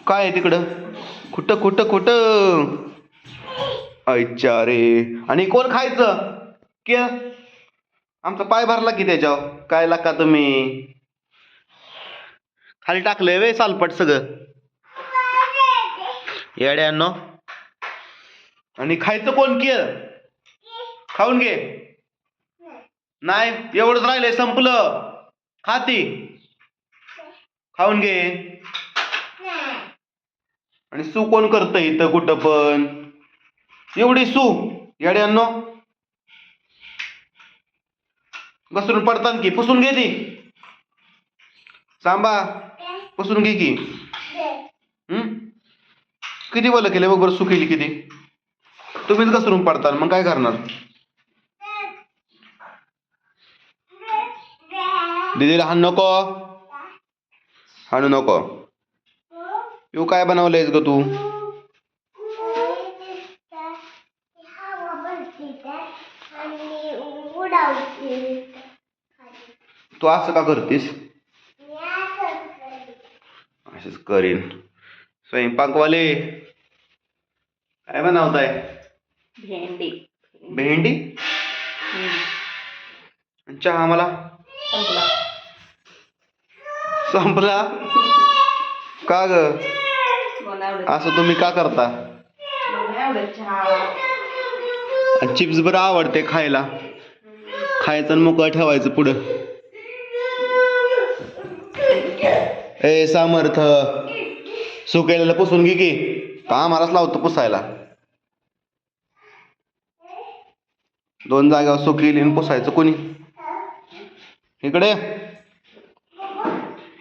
काय आहे तिकडं? कुठं कुठं कुठं? अच्छा रे. आणि कोण खायचं के? आमचा पाय भरला की त्याच्यावर काय लाका तुम्ही खाली टाकलंय वे सालपट सगळं येड्यानो. आणि खायचं कोण के? खाऊन घे. नाही एवढंच राहिलंय संपलं. खाती खाऊन घे. आणि सू कोण करत इथं कुठं पण एवढी सू येड्यांनो. घसरून पडतात की पुसून घे ती. सांबा पुसून घे की. किती बोल केले बरोबर सू केली किती. तुम्हीच घसरून पडता मग काय करणार. दीदीला हाण नको हाणू नको. येऊ काय बनवलंयस ग तू? तू असं का करतीस? असंच करीन. स्वयंपाकवाले काय बनवताय? भेंडी. भेंडी. चहा मला संपला का ग? असं तुम्ही का करता? आणि चिप्स बरं आवडते खायला. खायचं आणि मोकळं ठेवायचं पुढं. ए सामर्थ सुकेलेलं पुसून घे की. का आम्हालाच लावतो पुसायला. 2 जागेवर सुकेली आणि पुसायचं कोणी. इकडे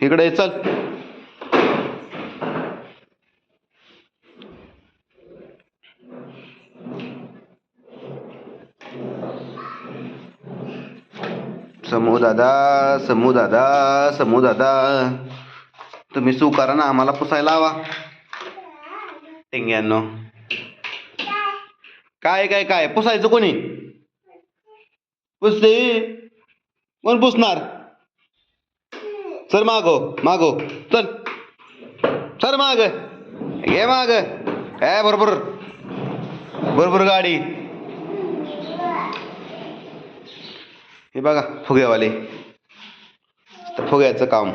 इकडे चल. समू दादा समू दादा समू दादा तुम्ही सू करा ना आम्हाला पुसायला लावा. टेंग्यांनो काय काय काय पुसायचं कोणी? पुसते कोण पुसणार? सर मागो मागो चल. सर माग घे माग. काय बरोबर बरोबर गाडी. हे बघा फुग्यावाले फुग्याचं काम.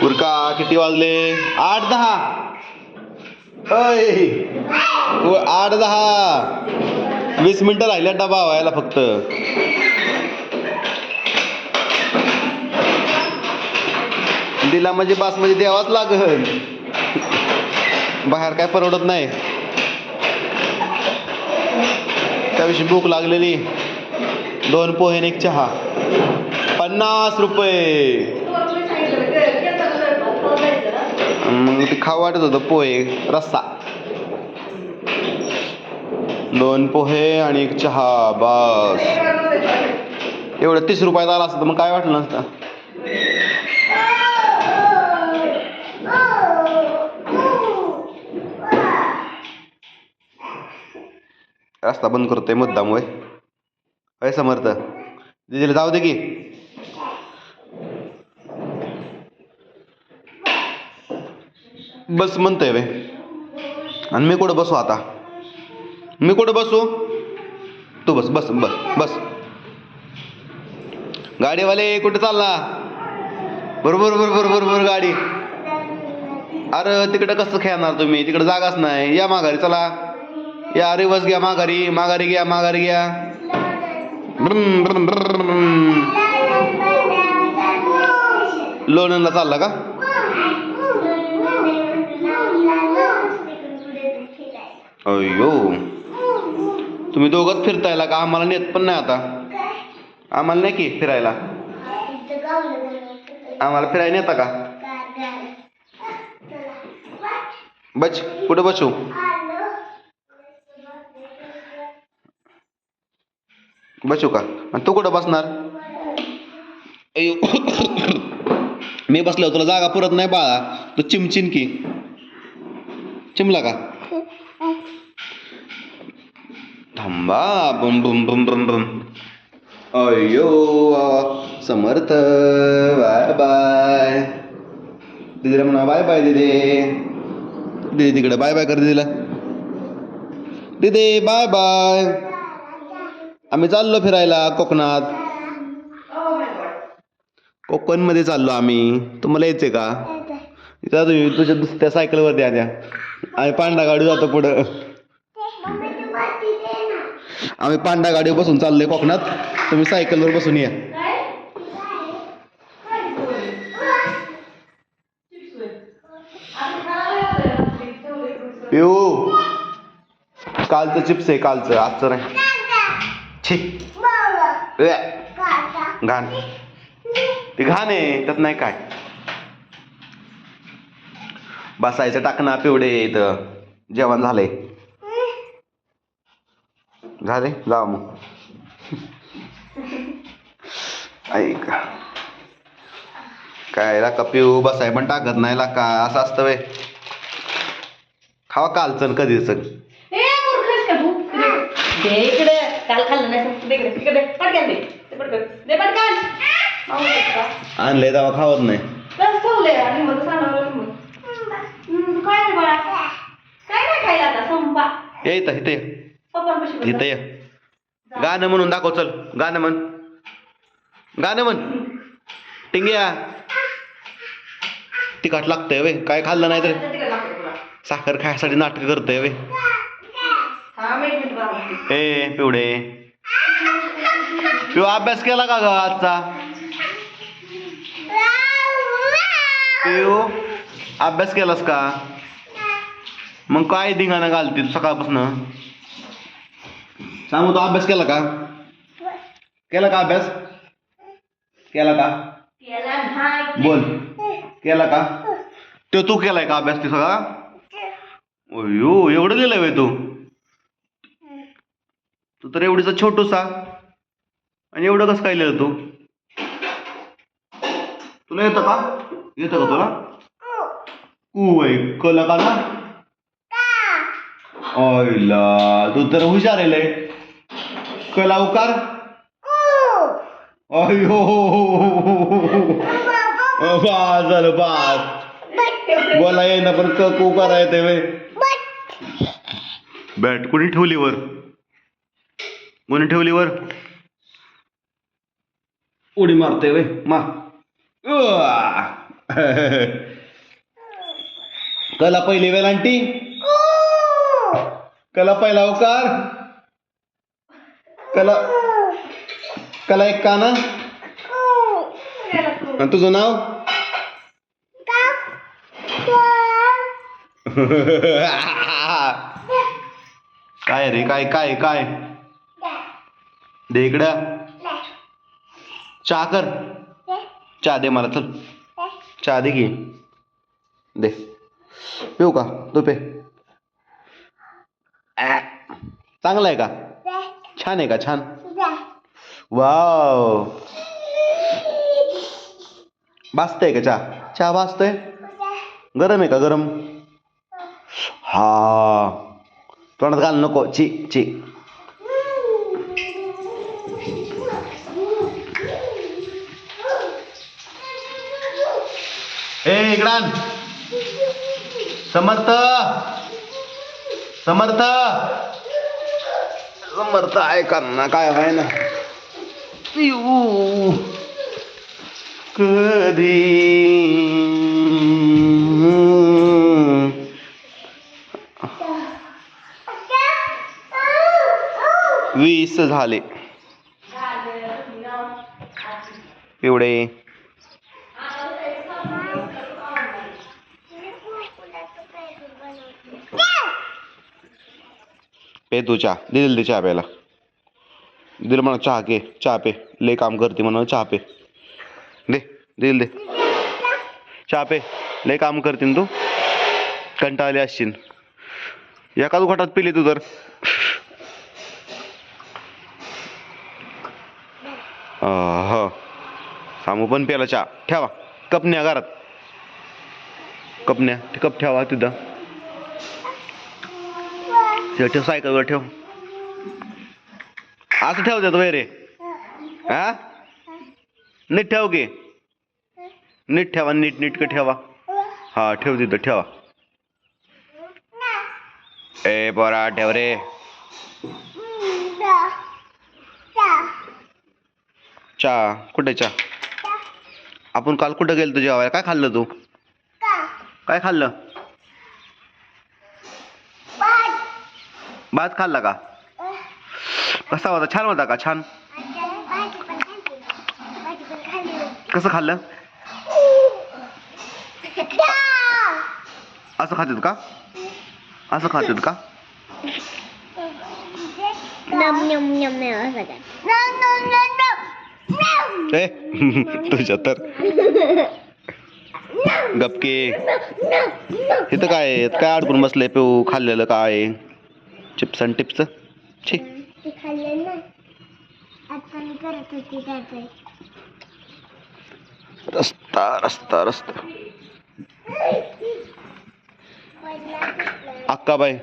उरका किती वाजले? 8:10. 8:10 20 मिनिटं राहिल्या डबा व्हायला फक्त. दिला म्हणजे बास म्हणजे द्यावाच लागल. बाहेर काय परवडत नाही. त्याविषयी भूक लागलेली. 2 पोहे आणि 1 चहा 50 रुपये. मग ते खाऊ वाटत होतं पोहे रस्सा. 2 पोहे आणि 1 चहा बस. एवढं 30 रुपयात आला असतं मग काय वाटलं नसतं. रस्ता बंद करतोय मुद्दाम होय. होय समर्थ दीदीला जाऊ दे की. बस म्हणतोय वे. आणि मी कुठं बसू आता? मी कुठं बसू? तू बस बस बस बस. गाडीवाले कुठं चालला? बरोबर बरोबर बरोबर गाडी. अरे तिकडं कसं खेळणार तुम्ही? तिकडं जागाच नाही. या माघारी चला. या रिवर्स घ्या माघारी माघारी घ्या माघारी घ्या. लोणंदला चालला का? अय्यो तुम्ही दोघंच फिरतायला का? आम्हाला नेत पण नाही आता. आम्हाला नाही की फिरायला. आम्हाला फिरायला नेता का? बच कुठं बसू? बसू का? आणि तू कुठं बसणार? अय्यो मी बसल्यावर तुला जागा पुरत नाही बाळा. तू चिमचिन की. चिमला का? थांबा बुम बुम बुम बुम बुम. अय्यो समर्थ बाय बाय. दीदीला म्हणा बाय बाय दीदी. दीदी तिकडे बाय बाय कर दीदीला. दीदी बाय बाय. आम्ही चाललो फिरायला कोकणात. कोकण मध्ये चाललो आम्ही. तुम्हाला यायचंय का? इथं तुझ्या दुसऱ्या सायकलवरती आल्या. आम्ही पांडा गाडी जातो पुढं. आम्ही पांडा गाडी बसून चाललोय कोकणात. तुम्ही सायकलवर बसून या. पिऊ कालचं चिप्स आहे कालचं, आजचं नाही. छी घाण. ते घाण आहे, त्यात नाही काय. बसायचं टाकणा पिवडे इथं. जेवण झालंय. झाले जाऊ मग. ऐक काय लाका पिऊ बसाय पण टाकत नाही लाका. असं असतं वे. खावा कालचं कधीच. आणलंय तेव्हा खावत नाही. ये इथं इथे इथं ये. गाणं म्हणून दाखव. चल गाणं म्हण. गाणं म्हण. टिंग्या तिखट लागतंय वे. काय खाल्लं नाही तर साखर खायसाठी नाटक करतोय वे. ए पिवडे पिऊ अभ्यास केला का ग आजचा? पिऊ अभ्यास केलास का? मग काय धिंगाणा घालते तू सकाळपासून? सांगू तो अभ्यास केला का? केला का अभ्यास? केला का? बोल केला का? तो तू केलाय का अभ्यास ते सगळा? अयो एवढं लिहिलंय वे तू. तू तर एवढीचा छोटूसा आणि एवढं कसं काय लिहिलं तू? तुला येतं का? येतं का तुला? कला का ना? ओयला तू तर हुशार आहे. कला उकार. अयो बास झालं बास. बोला ये ना पण कू करायचं वे. बॅट कोणी ठेवली वर? कोणी ठेवली वर? उडी मारते वे. मार. कला पहिली वेलांटी. कला पहिला उकार. कला कला एक काना. तुझं नाव? काय रे काय काय काय? दे इकडं. चहा कर. चहा दे मला. चल चहा दे की. दे पिऊ का? तू पे. चांगला आहे का? छान आहे का? छान. वाव भाजतंय का चहा? चहा भाजतोय? गरम आहे का? गरम. हा तोंडात घाल नको. ची ची. ए इकडान. समर्थ समर्थ समर्थ ऐका ना काय आहे ना. कधी 20 झाले एवढे. पे तू चहा. दिल दे चहा प्यायला. दिल म्हणा चहा घे. चहा पे. लय काम करते म्हणून चहा पे. दे दिल दे चहा पे. लय काम करते ना तू. कंटाळली असशील. एकाच घोटात पिली तू तर. हो सामू पण प्याला चहा. ठेवा कप न्या घरात. कप न्या. कप ठेवा तिथं. ठेव सायकलवर ठेव. असं ठेव देत वय रे. हा नीट ठेव की. नीट ठेवा. नीट नीटकं ठेवा. हा ठेव तिथं ठेवा. ए पोरा ठेव रे. चहा कुठे चहा? आपण काल कुठं गेलतो जेवायला? काय खाल्लं तू? काय खाल्लं? भात खाल्ला का? कसा होता? छान होता का? छान. कसं खाल्लं? असं खातात का? असं खातात का? ए तुझ्या तर गपके. इथं काय काय अडकून बसले? पिऊ खाल्लेलं काय? चिप्स आणि टिप्स. छी. रस्ता रस्ता रस्ता. अक्काबाई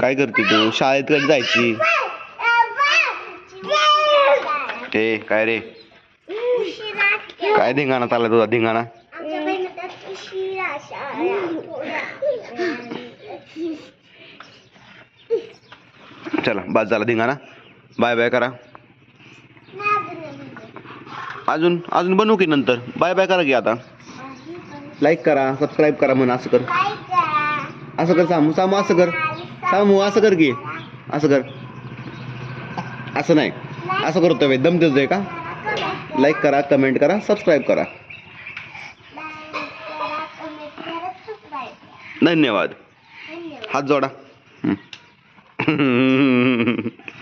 काय करते तू? शाळेत कधी जायची? ए काय रे? काय धिंगाणा चालला तुझा? धिंगाणा. चला बस झाला धिंगाणा. बाय बाय करा. अजून अजून बनवू की नंतर? बाय बाय करा की आता. लाईक करा, सबस्क्राईब करा म्हणा. असं कर, असं कर. सामू सामू असं कर. सामू असं कर की. असं कर. असं नाही, असं करतोय. दम देतोय का? लाईक करा, कमेंट करा, सबस्क्राईब करा. धन्यवाद. हात जोडा.